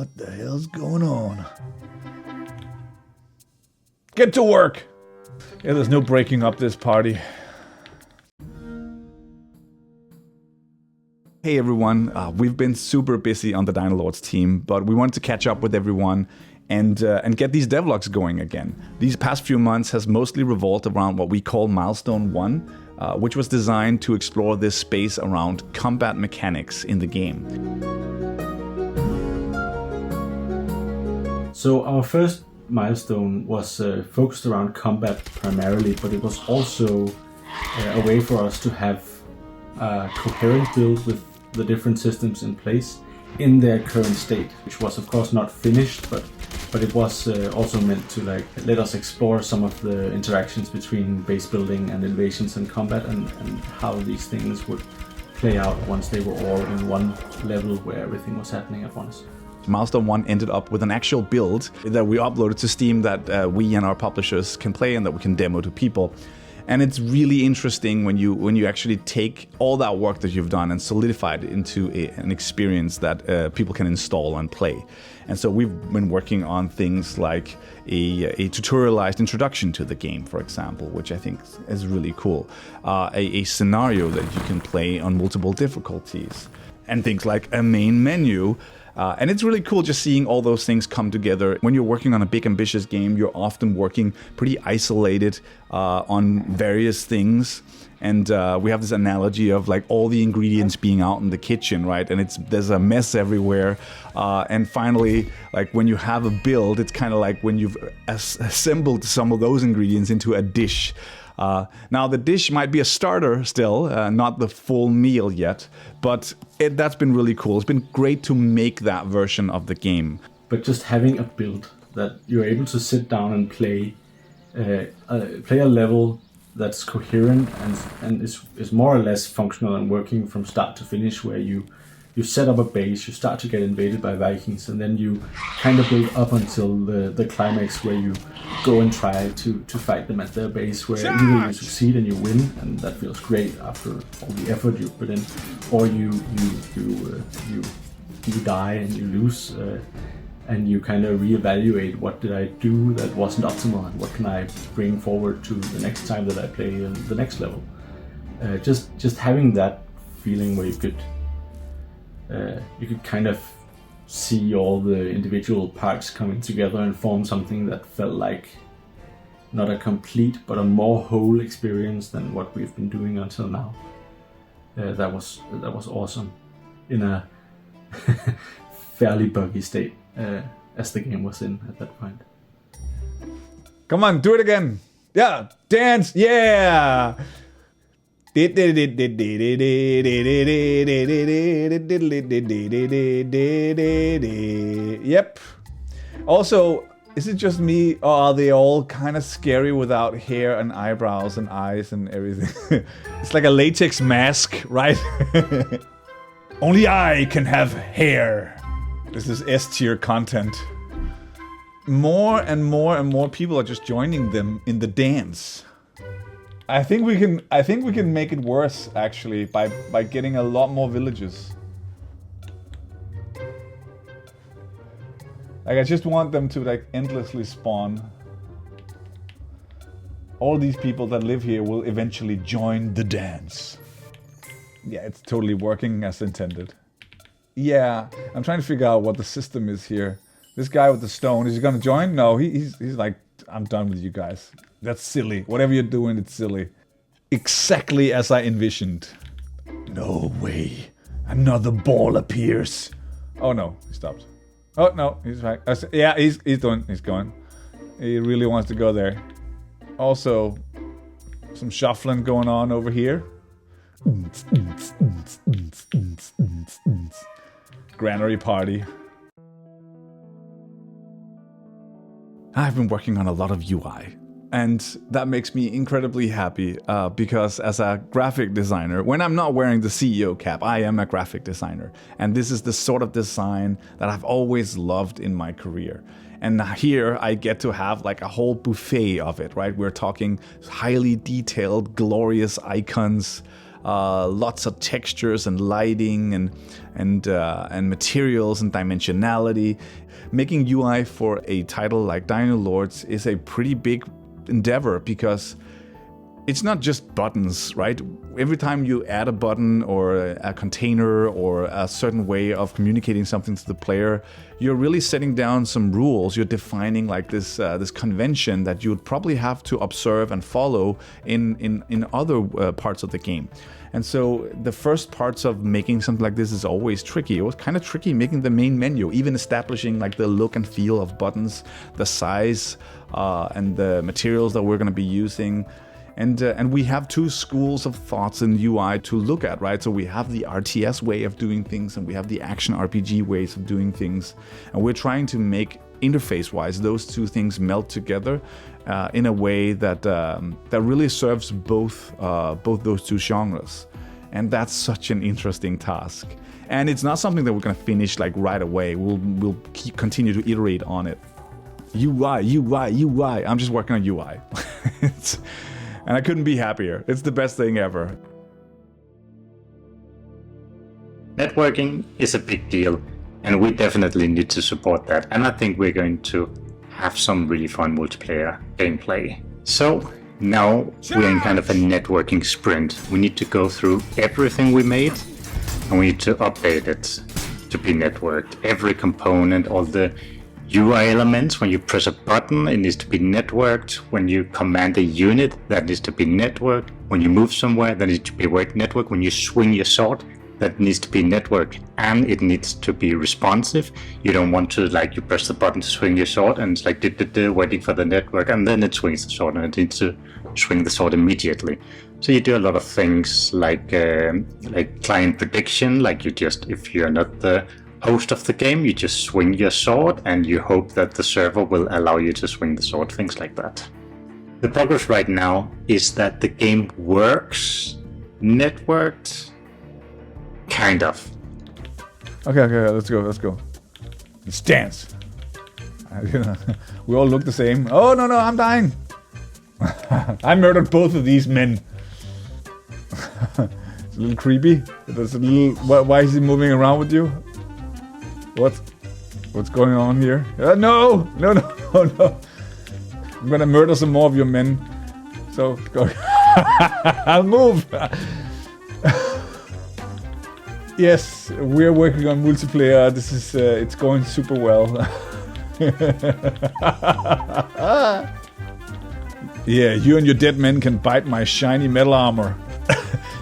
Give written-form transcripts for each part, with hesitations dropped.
What the hell's going on? Get to work! Yeah, there's no breaking up this party. Hey everyone, we've been super busy on the Dinolords team, but we wanted to catch up with everyone and get these devlogs going again. These past few months has mostly revolved around what we call Milestone 1, which was designed to explore this space around combat mechanics in the game. So our first milestone was focused around combat primarily, but it was also a way for us to have a coherent build with the different systems in place in their current state, which was of course not finished, but it was also meant to let us explore some of the interactions between base building and invasions and combat, and how these things would play out once they were all in one level where everything was happening at once. Milestone 1 ended up with an actual build that we uploaded to Steam that we and our publishers can play and that we can demo to people. And it's really interesting when you actually take all that work that you've done and solidify it into an experience that people can install and play. And so we've been working on things like a tutorialized introduction to the game, for example, which I think is really cool. A scenario that you can play on multiple difficulties. And things like a main menu. And it's really cool just seeing all those things come together. When you're working on a big, ambitious game, you're often working pretty isolated on various things. And we have this analogy of like all the ingredients being out in the kitchen, right? And there's a mess everywhere. And finally, like when you have a build, it's kind of like when you've assembled some of those ingredients into a dish. Now the dish might be a starter still, not the full meal yet, but that's been really cool. It's been great to make that version of the game. But just having a build that you're able to sit down and play a level that's coherent and is more or less functional and working from start to finish, where you set up a base, you start to get invaded by Vikings, and then you kind of build up until the climax where you go and try to fight them at their base, where either you succeed and you win, and that feels great after all the effort you put in, or you die and you lose, and you kind of reevaluate what did I do that wasn't optimal and what can I bring forward to the next time that I play the next level. Just having that feeling where you could kind of see all the individual parts coming together and form something that felt like not a complete but a more whole experience than what we've been doing until now. That was awesome in a fairly buggy state as the game was in at that point. Come on, do it again. Yeah, dance, yeah. Yep. Also, is it just me, or are they all kind of scary without hair and eyebrows and eyes and everything? It's like a latex mask, right? Only I can have hair. This is S-tier content. More and more and more people are just joining them in the dance. I think we can make it worse actually by getting a lot more villages. Like I just want them to like endlessly spawn. All these people that live here will eventually join the dance. Yeah, it's totally working as intended. Yeah, I'm trying to figure out what the system is here. This guy with the stone, is he gonna join? No, he's like, I'm done with you guys. That's silly. Whatever you're doing, it's silly. Exactly as I envisioned. No way. Another ball appears. Oh no, he stopped. Oh no, he's back. Yeah, he's going. He really wants to go there. Also, some shuffling going on over here. Granary party. I've been working on a lot of UI, and that makes me incredibly happy because as a graphic designer, when I'm not wearing the CEO cap, I am a graphic designer, and this is the sort of design that I've always loved in my career. And here I get to have like a whole buffet of it, right? We're talking highly detailed, glorious icons, lots of textures and lighting and materials and dimensionality. Making UI for a title like Dinolords is a pretty big endeavor because it's not just buttons, right? Every time you add a button or a container or a certain way of communicating something to the player, you're really setting down some rules. You're defining like this convention that you would probably have to observe and follow in other parts of the game. And so the first parts of making something like this is always tricky. It was kind of tricky making the main menu, even establishing like the look and feel of buttons, the size, and the materials that we're going to be using. And we have two schools of thoughts in UI to look at, right? So we have the RTS way of doing things, and we have the action RPG ways of doing things. And we're trying to make interface-wise those two things melt together in a way that that really serves both those two genres. And that's such an interesting task. And it's not something that we're going to finish like right away. We'll continue to iterate on it. UI. I'm just working on UI. And I couldn't be happier. It's the best thing ever. Networking is a big deal, and we definitely need to support that. And I think we're going to have some really fun multiplayer gameplay. So now we're in kind of a networking sprint. We need to go through everything we made, and we need to update it to be networked. Every component, all the UI elements, when you press a button, it needs to be networked. When you command a unit, that needs to be networked. When you move somewhere, that needs to be networked. When you swing your sword, that needs to be networked. And it needs to be responsive. You don't want to, like, you press the button to swing your sword, and it's like, waiting for the network, and then it swings the sword, and it needs to swing the sword immediately. So you do a lot of things like client prediction, like if you're not the host of the game, you just swing your sword and you hope that the server will allow you to swing the sword, things like that. The progress right now is that the game works, networked, kind of. Okay, let's go. Let's dance. We all look the same. Oh, no, I'm dying. I murdered both of these men. It's a little creepy. There's a little. Why is he moving around with you? What's going on here? No! I'm gonna murder some more of your men. So go. I'll move. Yes, we're working on multiplayer. This is it's going super well. Yeah, you and your dead men can bite my shiny metal armor.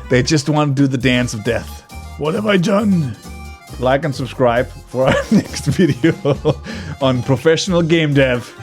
They just want to do the dance of death. What have I done? Like and subscribe for our next video on professional game dev.